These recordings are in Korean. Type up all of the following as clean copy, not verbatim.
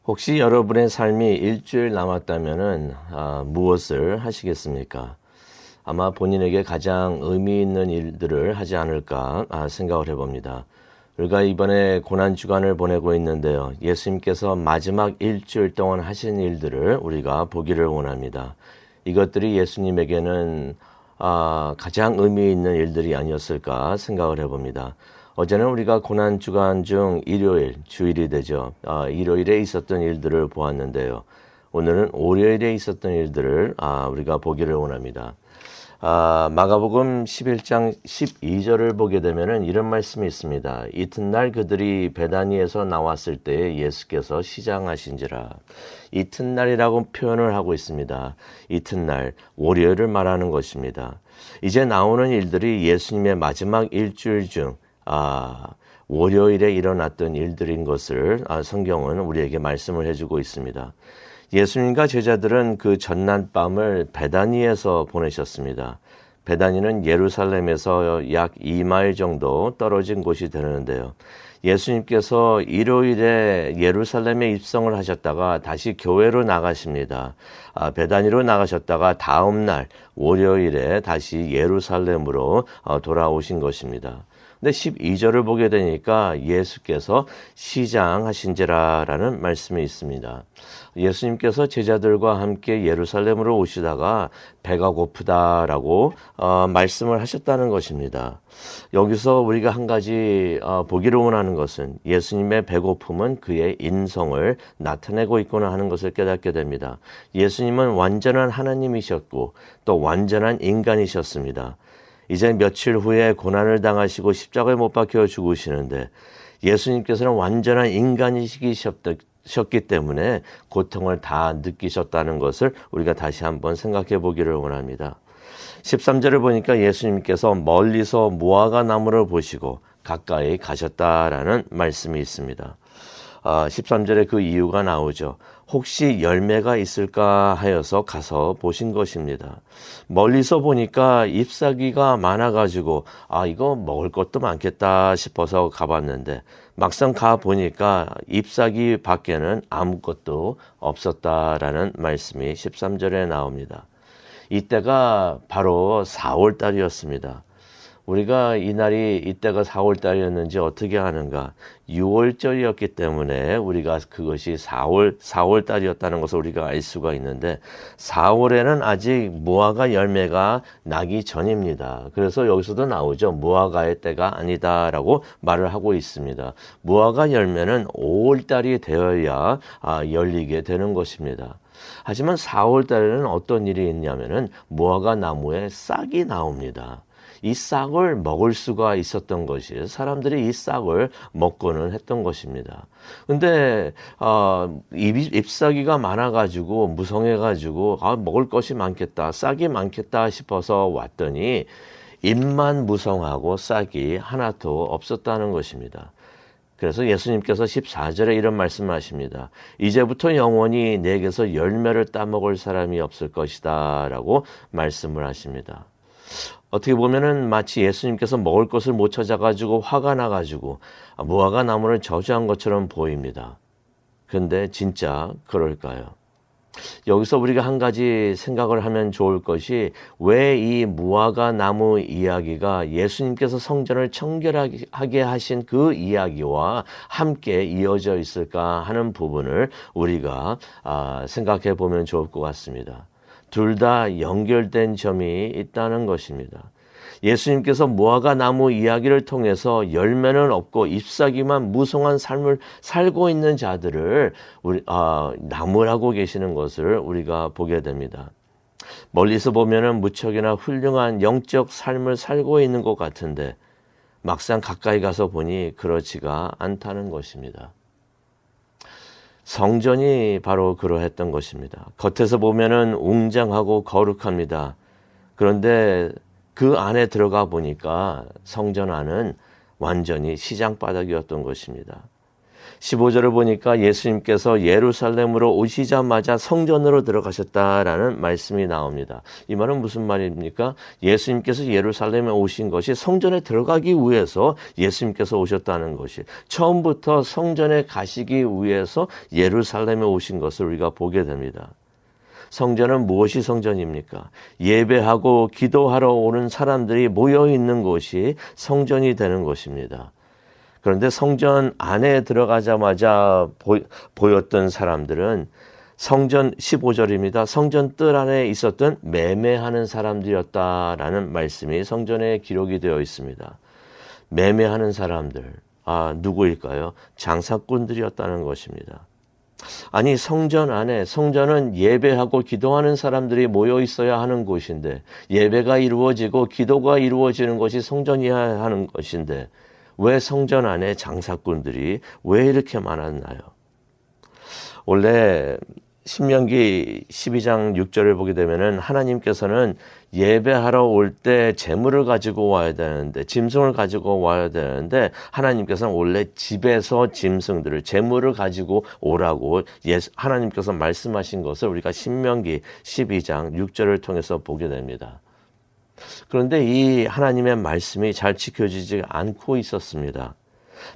혹시 여러분의 삶이 일주일 남았다면은 무엇을 하시겠습니까? 아마 본인에게 가장 의미 있는 일들을 하지 않을까 생각을 해봅니다. 우리가 이번에 고난주간을 보내고 있는데요. 예수님께서 마지막 일주일 동안 하신 일들을 우리가 보기를 원합니다. 이것들이 예수님에게는 가장 의미 있는 일들이 아니었을까 생각을 해봅니다. 어제는 우리가 고난주간 중 일요일, 주일이 되죠. 일요일에 있었던 일들을 보았는데요. 오늘은 월요일에 있었던 일들을 우리가 보기를 원합니다. 마가복음 11장 12절을 보게 되면은 이런 말씀이 있습니다. 이튿날 그들이 베다니에서 나왔을 때 예수께서 시장하신지라. 이튿날이라고 표현을 하고 있습니다. 이튿날, 월요일을 말하는 것입니다. 이제 나오는 일들이 예수님의 마지막 일주일 중 월요일에 일어났던 일들인 것을 성경은 우리에게 말씀을 해주고 있습니다. 예수님과 제자들은 그 전날 밤을 베다니에서 보내셨습니다. 베다니는 예루살렘에서 약 2마일 정도 떨어진 곳이 되는데요. 예수님께서 일요일에 예루살렘에 입성을 하셨다가 다시 교회로 나가십니다. 베다니로 나가셨다가 다음 날 월요일에 다시 예루살렘으로 돌아오신 것입니다. 근데 12절을 보게 되니까 예수께서 시장하신지라라는 말씀이 있습니다. 예수님께서 제자들과 함께 예루살렘으로 오시다가 배가 고프다라고 말씀을 하셨다는 것입니다. 여기서 우리가 한 가지 보기를 원하는 것은 예수님의 배고픔은 그의 인성을 나타내고 있구나 하는 것을 깨닫게 됩니다. 예수님은 완전한 하나님이셨고 또 완전한 인간이셨습니다. 이제 며칠 후에 고난을 당하시고 십자가에 못 박혀 죽으시는데 예수님께서는 완전한 인간이셨기 때문에 고통을 다 느끼셨다는 것을 우리가 다시 한번 생각해 보기를 원합니다. 13절을 보니까 예수님께서 멀리서 무화과 나무를 보시고 가까이 가셨다라는 말씀이 있습니다. 13절에 그 이유가 나오죠. 혹시 열매가 있을까 하여서 가서 보신 것입니다. 멀리서 보니까 잎사귀가 많아가지고 이거 먹을 것도 많겠다 싶어서 가봤는데 막상 가보니까 잎사귀 밖에는 아무것도 없었다라는 말씀이 13절에 나옵니다. 이때가 바로 4월 달이었습니다. 우리가 이때가 4월 달이었는지 어떻게 하는가? 6월절이었기 때문에 우리가 그것이 4월 달이었다는 것을 우리가 알 수가 있는데 4월에는 아직 무화과 열매가 나기 전입니다. 그래서 여기서도 나오죠. 무화과의 때가 아니다라고 말을 하고 있습니다. 무화과 열매는 5월 달이 되어야 열리게 되는 것입니다. 하지만 4월 달에는 어떤 일이 있냐면은 무화과 나무에 싹이 나옵니다. 이 싹을 먹을 수가 있었던 것이 사람들이 이 싹을 먹고는 했던 것입니다. 근데 잎사귀가 많아가지고 무성해가지고 먹을 것이 많겠다, 싹이 많겠다 싶어서 왔더니 잎만 무성하고 싹이 하나도 없었다는 것입니다. 그래서 예수님께서 14절에 이런 말씀을 하십니다. 이제부터 영원히 내게서 열매를 따먹을 사람이 없을 것이다 라고 말씀을 하십니다. 어떻게 보면은 마치 예수님께서 먹을 것을 못 찾아가지고 화가 나가지고 무화과 나무를 저주한 것처럼 보입니다. 그런데 진짜 그럴까요? 여기서 우리가 한 가지 생각을 하면 좋을 것이 왜 이 무화과 나무 이야기가 예수님께서 성전을 청결하게 하신 그 이야기와 함께 이어져 있을까 하는 부분을 우리가 생각해 보면 좋을 것 같습니다. 둘 다 연결된 점이 있다는 것입니다. 예수님께서 무화과 나무 이야기를 통해서 열매는 없고 잎사귀만 무성한 삶을 살고 있는 자들을 나무라고 계시는 것을 우리가 보게 됩니다. 멀리서 보면은 무척이나 훌륭한 영적 삶을 살고 있는 것 같은데 막상 가까이 가서 보니 그렇지가 않다는 것입니다. 성전이 바로 그러했던 것입니다. 겉에서 보면은 웅장하고 거룩합니다. 그런데 그 안에 들어가 보니까 성전 안은 완전히 시장 바닥이었던 것입니다. 15절을 보니까 예수님께서 예루살렘으로 오시자마자 성전으로 들어가셨다라는 말씀이 나옵니다. 이 말은 무슨 말입니까? 예수님께서 예루살렘에 오신 것이 성전에 들어가기 위해서 예수님께서 오셨다는 것이, 처음부터 성전에 가시기 위해서 예루살렘에 오신 것을 우리가 보게 됩니다. 성전은 무엇이 성전입니까? 예배하고 기도하러 오는 사람들이 모여 있는 곳이 성전이 되는 것입니다. 그런데 성전 안에 들어가자마자 보였던 사람들은 성전 15절입니다. 성전 뜰 안에 있었던 매매하는 사람들이었다라는 말씀이 성전에 기록이 되어 있습니다. 매매하는 사람들, 누구일까요? 장사꾼들이었다는 것입니다. 아니, 성전 안에, 성전은 예배하고 기도하는 사람들이 모여 있어야 하는 곳인데, 예배가 이루어지고 기도가 이루어지는 것이 성전이어야 하는 것인데, 왜 성전 안에 장사꾼들이 왜 이렇게 많았나요? 원래 신명기 12장 6절을 보게 되면은 하나님께서는 예배하러 올 때 재물을 가지고 와야 되는데, 짐승을 가지고 와야 되는데, 하나님께서는 원래 집에서 짐승들을, 재물을 가지고 오라고 하나님께서 말씀하신 것을 우리가 신명기 12장 6절을 통해서 보게 됩니다. 그런데 이 하나님의 말씀이 잘 지켜지지 않고 있었습니다.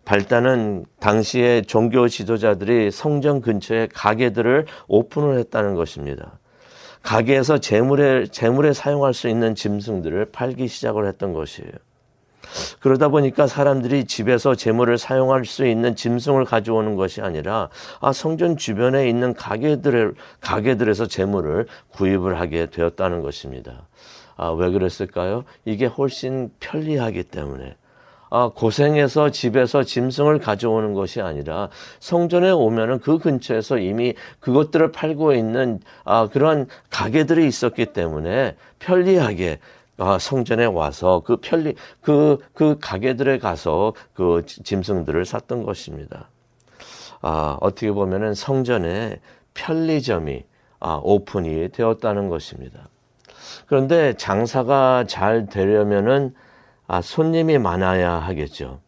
발단은 당시에 종교 지도자들이 성전 근처에 가게들을 오픈을 했다는 것입니다. 가게에서 재물에 사용할 수 있는 짐승들을 팔기 시작을 했던 것이에요. 그러다 보니까 사람들이 집에서 재물을 사용할 수 있는 짐승을 가져오는 것이 아니라 성전 주변에 있는 가게들에서 재물을 구입을 하게 되었다는 것입니다. 왜 그랬을까요? 이게 훨씬 편리하기 때문에. 고생해서 집에서 짐승을 가져오는 것이 아니라 성전에 오면은 그 근처에서 이미 그것들을 팔고 있는 그런 가게들이 있었기 때문에 편리하게 성전에 와서 그 가게들에 가서 그 짐승들을 샀던 것입니다. 어떻게 보면은 성전에 편리점이 오픈이 되었다는 것입니다. 그런데 장사가 잘 되려면은 손님이 많아야 하겠죠.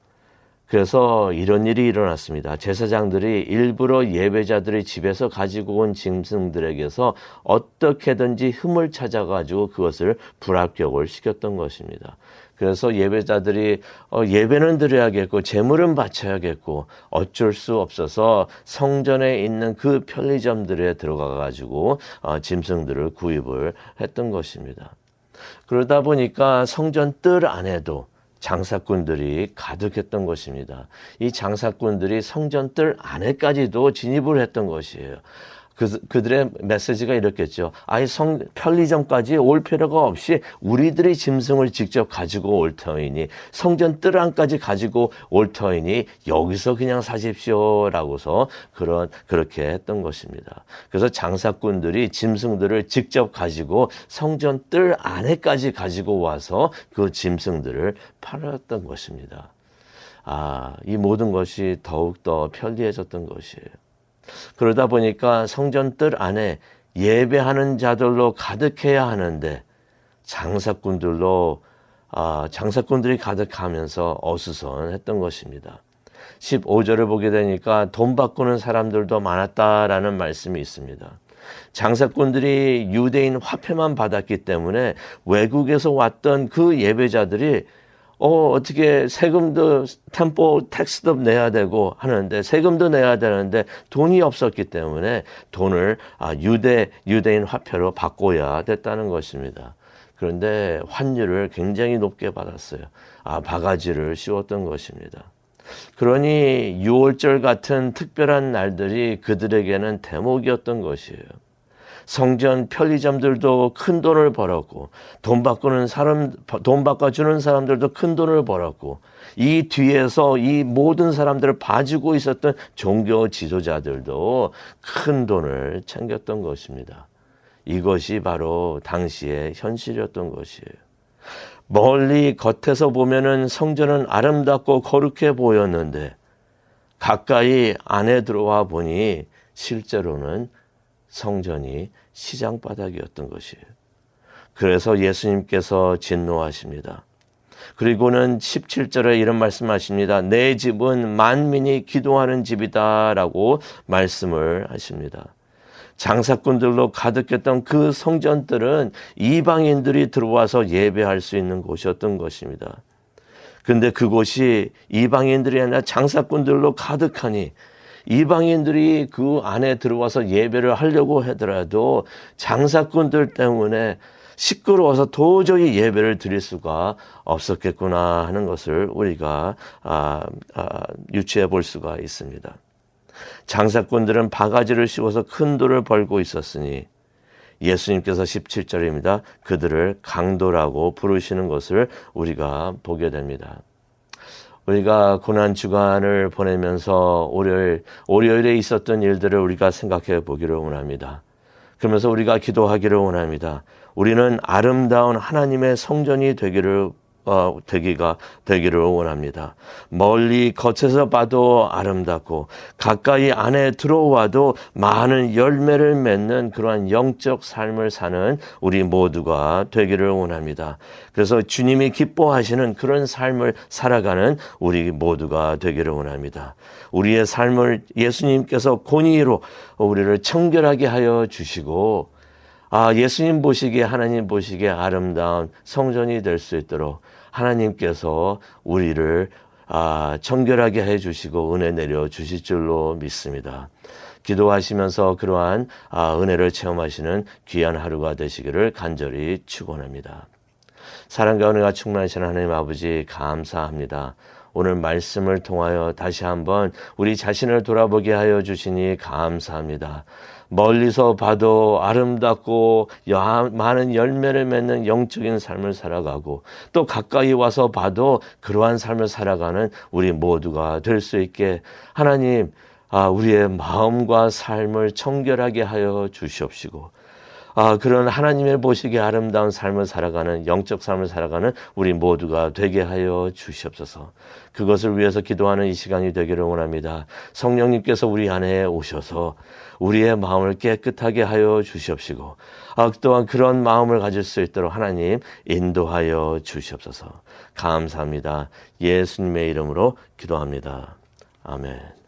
그래서 이런 일이 일어났습니다. 제사장들이 일부러 예배자들이 집에서 가지고 온 짐승들에게서 어떻게든지 흠을 찾아가지고 그것을 불합격을 시켰던 것입니다. 그래서 예배자들이 예배는 드려야겠고 제물은 바쳐야겠고 어쩔 수 없어서 성전에 있는 그 편리점들에 들어가 가지고 짐승들을 구입을 했던 것입니다. 그러다 보니까 성전 뜰 안에도 장사꾼들이 가득했던 것입니다. 이 장사꾼들이 성전 뜰 안에까지도 진입을 했던 것이에요. 그들의 메시지가 이렇겠죠. 편리점까지 올 필요가 없이 우리들이 짐승을 직접 가지고 올 터이니, 성전 뜰 안까지 가지고 올 터이니 여기서 그냥 사십시오라고서 그렇게 했던 것입니다. 그래서 장사꾼들이 짐승들을 직접 가지고 성전 뜰 안에까지 가지고 와서 그 짐승들을 팔았던 것입니다. 이 모든 것이 더욱더 편리해졌던 것이에요. 그러다 보니까 성전 뜰 안에 예배하는 자들로 가득해야 하는데 장사꾼들이 가득하면서 어수선했던 것입니다. 15절을 보게 되니까 돈 바꾸는 사람들도 많았다라는 말씀이 있습니다. 장사꾼들이 유대인 화폐만 받았기 때문에 외국에서 왔던 그 예배자들이 어떻게 세금도 템포 텍스도 내야 되고 하는데, 세금도 내야 되는데 돈이 없었기 때문에 돈을 유대인 화폐로 바꿔야 됐다는 것입니다. 그런데 환율을 굉장히 높게 받았어요. 바가지를 씌웠던 것입니다. 그러니 유월절 같은 특별한 날들이 그들에게는 대목이었던 것이에요. 성전 편리점들도 큰 돈을 벌었고, 돈 바꿔주는 사람들도 큰 돈을 벌었고, 이 뒤에서 이 모든 사람들을 봐주고 있었던 종교 지도자들도 큰 돈을 챙겼던 것입니다. 이것이 바로 당시의 현실이었던 것이에요. 멀리 겉에서 보면은 성전은 아름답고 거룩해 보였는데, 가까이 안에 들어와 보니 실제로는 성전이 시장바닥이었던 것이에요. 그래서 예수님께서 진노하십니다. 그리고는 17절에 이런 말씀하십니다. 내 집은 만민이 기도하는 집이다 라고 말씀을 하십니다. 장사꾼들로 가득했던 그 성전들은 이방인들이 들어와서 예배할 수 있는 곳이었던 것입니다. 근데 그곳이 이방인들이 아니라 장사꾼들로 가득하니 이방인들이 그 안에 들어와서 예배를 하려고 하더라도 장사꾼들 때문에 시끄러워서 도저히 예배를 드릴 수가 없었겠구나 하는 것을 우리가 유추해 볼 수가 있습니다. 장사꾼들은 바가지를 씌워서 큰 돈을 벌고 있었으니 예수님께서 17절입니다. 그들을 강도라고 부르시는 것을 우리가 보게 됩니다. 우리가 고난 주간을 보내면서 월요일에 있었던 일들을 우리가 생각해 보기를 원합니다. 그러면서 우리가 기도하기를 원합니다. 우리는 아름다운 하나님의 성전이 되기를 원합니다. 멀리 겉에서 봐도 아름답고 가까이 안에 들어와도 많은 열매를 맺는 그러한 영적 삶을 사는 우리 모두가 되기를 원합니다. 그래서 주님이 기뻐하시는 그런 삶을 살아가는 우리 모두가 되기를 원합니다. 우리의 삶을 예수님께서 공의로 우리를 청결하게 하여 주시고 예수님 보시기에 하나님 보시기에 아름다운 성전이 될 수 있도록 하나님께서 우리를 청결하게 해주시고 은혜 내려 주실 줄로 믿습니다. 기도하시면서 그러한 은혜를 체험하시는 귀한 하루가 되시기를 간절히 축원합니다. 사랑과 은혜가 충만하신 하나님 아버지 감사합니다. 오늘 말씀을 통하여 다시 한번 우리 자신을 돌아보게 하여 주시니 감사합니다. 멀리서 봐도 아름답고 많은 열매를 맺는 영적인 삶을 살아가고 또 가까이 와서 봐도 그러한 삶을 살아가는 우리 모두가 될 수 있게 하나님 우리의 마음과 삶을 청결하게 하여 주시옵시고 그런 하나님의 보시기에 아름다운 삶을 살아가는 영적 삶을 살아가는 우리 모두가 되게 하여 주시옵소서. 그것을 위해서 기도하는 이 시간이 되기를 원합니다. 성령님께서 우리 안에 오셔서 우리의 마음을 깨끗하게 하여 주시옵시고 또한 그런 마음을 가질 수 있도록 하나님 인도하여 주시옵소서. 감사합니다. 예수님의 이름으로 기도합니다. 아멘.